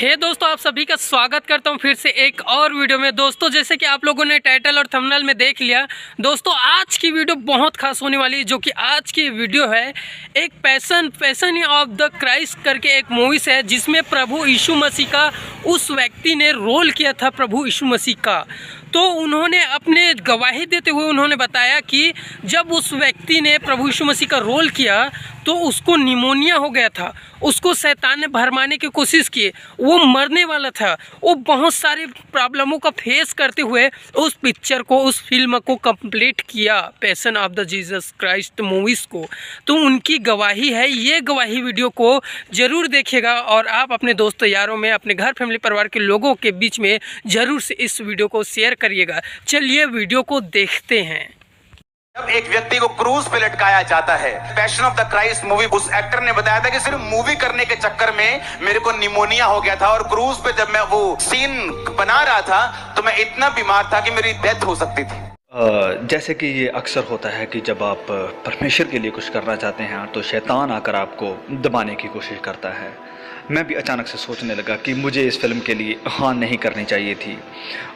हे दोस्तों, आप सभी का स्वागत करता हूं फिर से एक और वीडियो में। दोस्तों, जैसे कि आप लोगों ने टाइटल और थंबनेल में देख लिया, दोस्तों आज की वीडियो बहुत खास होने वाली है। जो कि आज की वीडियो है एक पैशन ऑफ द क्राइस्ट करके एक मूवी से है, जिसमें प्रभु यीशु मसीह का उस व्यक्ति ने रोल किया था, प्रभु यीशु मसीह का। तो उन्होंने अपने गवाही देते हुए उन्होंने बताया कि जब उस व्यक्ति ने प्रभु यीशु मसीह का रोल किया तो उसको निमोनिया हो गया था, उसको शैतान ने भरमाने की कोशिश की, वो मरने वाला था। वो बहुत सारी प्रॉब्लमों का फेस करते हुए उस पिक्चर को, उस फिल्म को कंप्लीट किया, passion of the Jesus Christ movies को। तो उनकी गवाही है, ये गवाही वीडियो को ज़रूर देखिएगा और आप अपने दोस्तों यारों में, अपने घर फैमिली परिवार के लोगों के बीच में ज़रूर से इस वीडियो को शेयर करिएगा। चलिए वीडियो को देखते हैं। जब एक व्यक्ति को क्रूज पे लटकाया जाता है, passion of the Christ movie, उस एक्टर ने बताया था कि सिर्फ मूवी करने के चक्कर में मेरे को निमोनिया हो गया था और क्रूज पे जब मैं वो सीन बना रहा था तो मैं इतना बीमार था कि मेरी डेथ हो सकती थी। जैसे कि ये अक्सर होता है कि जब आप परमेश्वर के लिए कुछ करना चाहते हैं तो शैतान आकर आपको दबाने की कोशिश करता है। मैं भी अचानक से सोचने लगा कि मुझे इस फिल्म के लिए हाँ नहीं करनी चाहिए थी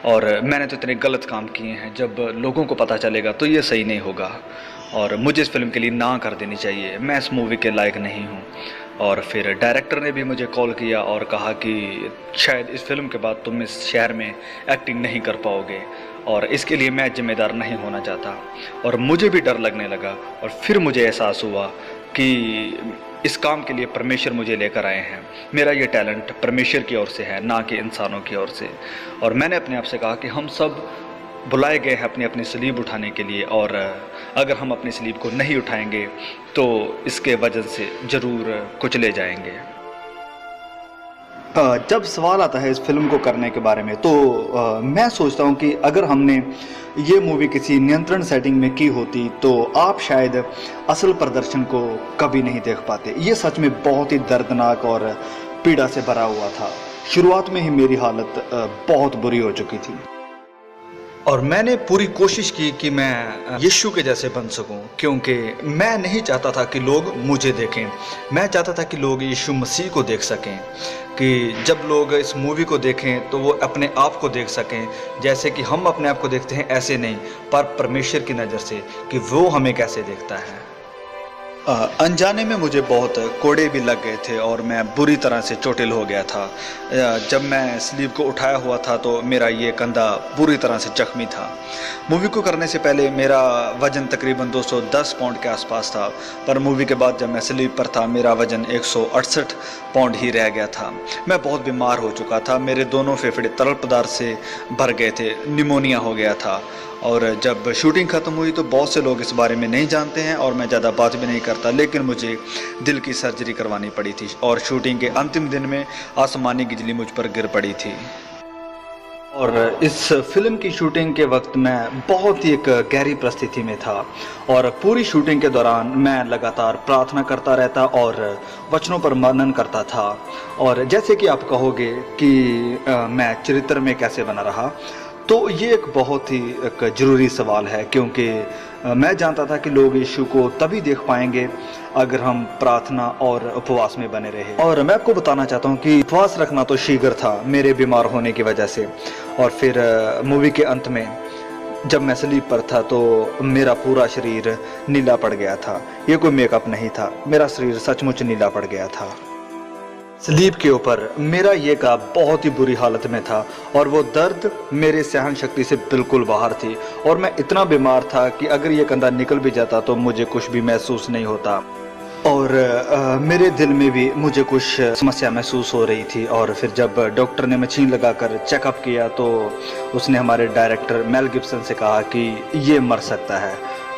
और मैंने तो इतने गलत काम किए हैं, जब लोगों को पता चलेगा तो ये सही नहीं होगा और मुझे इस फिल्म के लिए ना कर देनी चाहिए, मैं इस मूवी के लायक नहीं हूँ। और फिर डायरेक्टर ने भी मुझे कॉल किया और कहा कि शायद इस फिल्म के बाद तुम इस शहर में एक्टिंग नहीं कर पाओगे और इसके लिए मैं जिम्मेदार नहीं होना चाहता। और मुझे भी डर लगने लगा और फिर मुझे एहसास हुआ कि इस काम के लिए परमेश्वर मुझे लेकर आए हैं, मेरा ये टैलेंट परमेश्वर की ओर से है, ना कि इंसानों की ओर से। और मैंने अपने आप से कहा कि हम सब बुलाए गए हैं अपनी अपनी सलीब उठाने के लिए और अगर हम अपनी सलीब को नहीं उठाएंगे तो इसके वजह से ज़रूर कुचले जाएंगे। जब सवाल आता है इस फिल्म को करने के बारे में तो मैं सोचता हूँ कि अगर हमने ये मूवी किसी नियंत्रण सेटिंग में की होती तो आप शायद असल प्रदर्शन को कभी नहीं देख पाते। ये सच में बहुत ही दर्दनाक और पीड़ा से भरा हुआ था। शुरुआत में ही मेरी हालत बहुत बुरी हो चुकी थी और मैंने पूरी कोशिश की कि मैं यीशु के जैसे बन सकूं, क्योंकि मैं नहीं चाहता था कि लोग मुझे देखें, मैं चाहता था कि लोग यीशु मसीह को देख सकें, कि जब लोग इस मूवी को देखें तो वो अपने आप को देख सकें जैसे कि हम अपने आप को देखते हैं, ऐसे नहीं पर परमेश्वर की नज़र से कि वो हमें कैसे देखता है। अनजाने में मुझे बहुत कोड़े भी लग गए थे और मैं बुरी तरह से चोटिल हो गया था। जब मैं स्लीव को उठाया हुआ था तो मेरा ये कंधा बुरी तरह से जख्मी था। मूवी को करने से पहले मेरा वज़न तकरीबन 210 पाउंड के आसपास था, पर मूवी के बाद जब मैं स्लीव पर था मेरा वज़न 168 पाउंड ही रह गया था। मैं बहुत बीमार हो चुका था, मेरे दोनों फेफड़े तरल पदार्थ से भर गए थे, निमोनिया हो गया था। और जब शूटिंग ख़त्म हुई तो बहुत से लोग इस बारे में नहीं जानते हैं और मैं ज़्यादा बात भी नहीं करता, लेकिन मुझे दिल की सर्जरी करवानी पड़ी थी और शूटिंग के अंतिम दिन में आसमानी बिजली मुझ पर गिर पड़ी थी। और इस फिल्म की शूटिंग के वक्त मैं बहुत ही एक गहरी परिस्थिति में था और पूरी शूटिंग के दौरान मैं लगातार प्रार्थना करता रहता और वचनों पर मनन करता था। और जैसे कि आप कहोगे कि मैं चरित्र में कैसे बना रहा, तो ये एक बहुत ही एक ज़रूरी सवाल है, क्योंकि मैं जानता था कि लोग यीशु को तभी देख पाएंगे अगर हम प्रार्थना और उपवास में बने रहे। और मैं आपको बताना चाहता हूँ कि उपवास रखना तो शीघ्र था मेरे बीमार होने की वजह से। और फिर मूवी के अंत में जब मैं स्लीप पर था तो मेरा पूरा शरीर नीला पड़ गया था। ये कोई मेकअप नहीं था, मेरा शरीर सचमुच नीला पड़ गया था। स्लीप के ऊपर मेरा ये का बहुत ही बुरी हालत में था और वो दर्द मेरे सहन शक्ति से बिल्कुल बाहर थी और मैं इतना बीमार था कि अगर ये कंधा निकल भी जाता तो मुझे कुछ भी महसूस नहीं होता। और मेरे दिल में भी मुझे कुछ समस्या महसूस हो रही थी। और फिर जब डॉक्टर ने मशीन लगाकर चेकअप किया तो उसने हमारे डायरेक्टर मेल गिब्सन से कहा कि ये मर सकता है।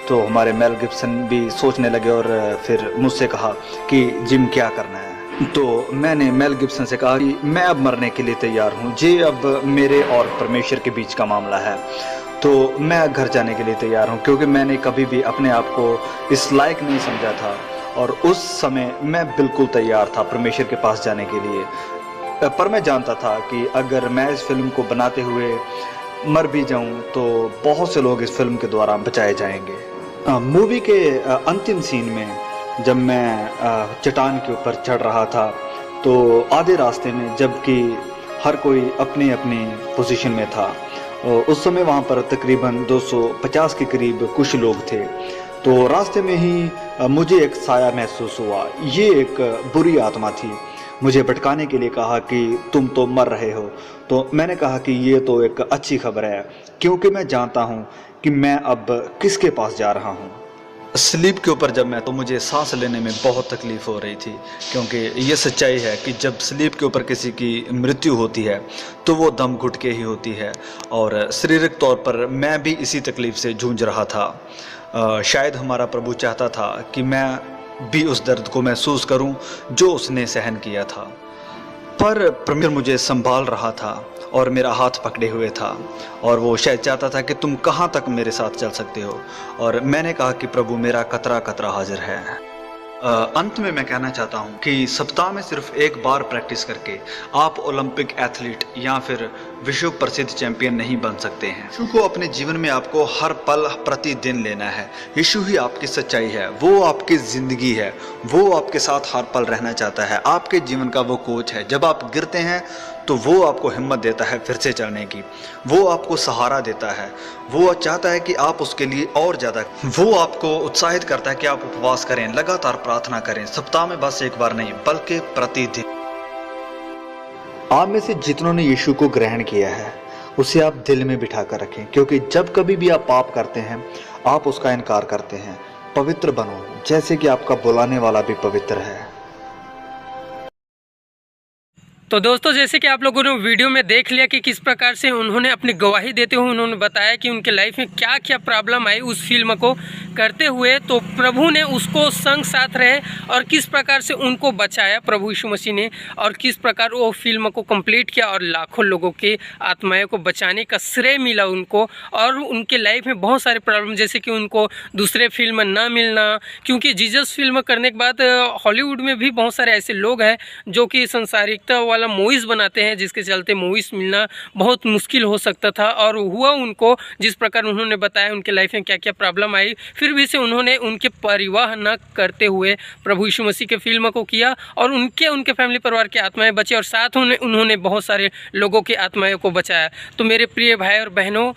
तो हमारे मेल गिब्सन भी सोचने लगे और फिर मुझसे कहा कि जिम क्या करना है। तो मैंने मेल गिब्सन से कहा कि मैं अब मरने के लिए तैयार हूँ, ये अब मेरे और परमेश्वर के बीच का मामला है, तो मैं घर जाने के लिए तैयार हूँ, क्योंकि मैंने कभी भी अपने आप को इस लायक नहीं समझा था और उस समय मैं बिल्कुल तैयार था परमेश्वर के पास जाने के लिए। पर मैं जानता था कि अगर मैं इस फिल्म को बनाते हुए मर भी जाऊँ तो बहुत से लोग इस फिल्म के द्वारा बचाए जाएंगे। मूवी के अंतिम सीन में जब मैं चट्टान के ऊपर चढ़ रहा था तो आधे रास्ते में जबकि हर कोई अपने अपने पोजीशन में था, उस समय वहाँ पर तकरीबन 250 के करीब कुछ लोग थे। तो रास्ते में ही मुझे एक साया महसूस हुआ। ये एक बुरी आत्मा थी, मुझे भटकाने के लिए कहा कि तुम तो मर रहे हो। तो मैंने कहा कि ये तो एक अच्छी खबर है, क्योंकि मैं जानता हूँ कि मैं अब किसके पास जा रहा हूँ। स्लीप के ऊपर जब मैं, तो मुझे सांस लेने में बहुत तकलीफ़ हो रही थी, क्योंकि ये सच्चाई है कि जब स्लीप के ऊपर किसी की मृत्यु होती है तो वो दम घुट के ही होती है। और शारीरिक तौर पर मैं भी इसी तकलीफ़ से जूझ रहा था। शायद हमारा प्रभु चाहता था कि मैं भी उस दर्द को महसूस करूं जो उसने सहन किया था, पर परमेश्वर मुझे संभाल रहा था और मेरा हाथ पकड़े हुए था, और वो शायद चाहता था कि तुम कहाँ तक मेरे साथ चल सकते हो। और मैंने कहा कि प्रभु, मेरा कतरा कतरा हाजिर है। अंत में मैं कहना चाहता हूँ कि सप्ताह में सिर्फ एक बार प्रैक्टिस करके आप ओलंपिक एथलीट या फिर विश्व प्रसिद्ध चैंपियन नहीं बन सकते हैं। यीशु को अपने जीवन में आपको हर पल प्रतिदिन लेना है। यीशु ही आपकी सच्चाई है, वो आपकी ज़िंदगी है, वो आपके साथ हर पल रहना चाहता है, आपके जीवन का वो कोच है। जब आप गिरते हैं तो वो आपको हिम्मत देता है फिर से चलने की, वो आपको सहारा देता है, वो चाहता है कि आप उसके लिए और ज़्यादा, वो आपको उत्साहित करता है कि आप उपवास करें, लगातार प्रार्थना करें, सप्ताह में बस एक बार नहीं बल्कि प्रतिदिन। आप में से जितनों ने यीशु को ग्रहण किया है उसे आप दिल में बिठा कर रखें, क्योंकि जब कभी भी आप पाप करते हैं आप उसका इनकार करते हैं। पवित्र बनो जैसे कि आपका बुलाने वाला भी पवित्र है। तो दोस्तों, जैसे कि आप लोगों ने वीडियो में देख लिया कि किस प्रकार से उन्होंने अपनी गवाही देते हुए उन्होंने बताया कि उनके लाइफ में क्या क्या प्रॉब्लम आई उस फिल्म को करते हुए, तो प्रभु ने उसको संग साथ रहे और किस प्रकार से उनको बचाया प्रभु यीशु मसीह ने, और किस प्रकार वो फिल्म को कंप्लीट किया और लाखों लोगों के आत्माओं को बचाने का श्रेय मिला उनको। और उनके लाइफ में बहुत सारे प्रॉब्लम, जैसे कि उनको दूसरे फिल्म ना मिलना, क्योंकि जीसस फिल्म करने के बाद हॉलीवुड में भी बहुत सारे ऐसे लोग हैं जो कि संसारिकता वाला मूवीज़ बनाते हैं, जिसके चलते मूवीज़ मिलना बहुत मुश्किल हो सकता था। और हुआ उनको, जिस प्रकार उन्होंने बताया उनके लाइफ में क्या क्या प्रॉब्लम आई, फिर भी से उन्होंने उनके परिवाह न करते हुए प्रभु यीशु मसीह के फिल्म को किया और उनके फैमिली परिवार की आत्माएं बची, और साथ उन्होंने बहुत सारे लोगों की आत्माओं को बचाया। तो मेरे प्रिय भाई और बहनों,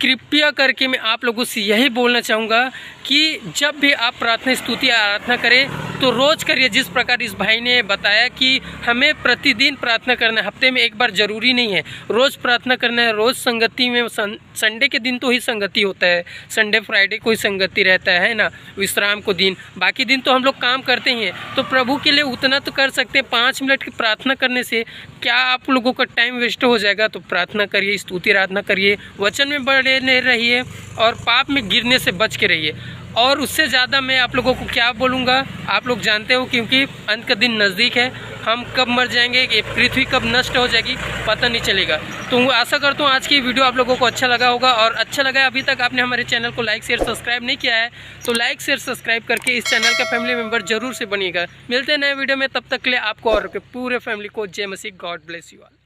कृपया करके मैं आप लोगों से यही बोलना चाहूँगा कि जब भी आप प्रार्थना स्तुति आराधना करें तो रोज़ करिए। जिस प्रकार इस भाई ने बताया कि हमें प्रतिदिन प्रार्थना करना है, हफ्ते में एक बार ज़रूरी नहीं है, रोज़ प्रार्थना करना है, रोज़ संगति में। संडे के दिन तो ही संगति होता है, संडे फ्राइडे को ही संगति रहता है ना, विश्राम को दिन, बाकी दिन तो हम लोग काम करते ही हैं। तो प्रभु के लिए उतना तो कर सकते हैं। 5 मिनट की प्रार्थना करने से क्या आप लोगों का टाइम वेस्ट हो जाएगा? तो प्रार्थना करिए, स्तुति आराधना करिए, वचन में बड़े रहिए और पाप में गिरने से बच के रहिए। और उससे ज़्यादा मैं आप लोगों को क्या बोलूँगा, आप लोग जानते हो, क्योंकि अंत का दिन नज़दीक है। हम कब मर जाएंगे, ये पृथ्वी कब नष्ट हो जाएगी पता नहीं चलेगा। तो आशा करता हूँ आज की वीडियो आप लोगों को अच्छा लगा होगा, और अच्छा लगा अभी तक आपने हमारे चैनल को लाइक शेयर सब्सक्राइब नहीं किया है तो लाइक शेयर सब्सक्राइब करके इस चैनल का फैमिली मेम्बर जरूर से बनिएगा। मिलते हैं नए वीडियो में, तब तक के लिए आपको और पूरे फैमिली को जय मसीह। God bless you all.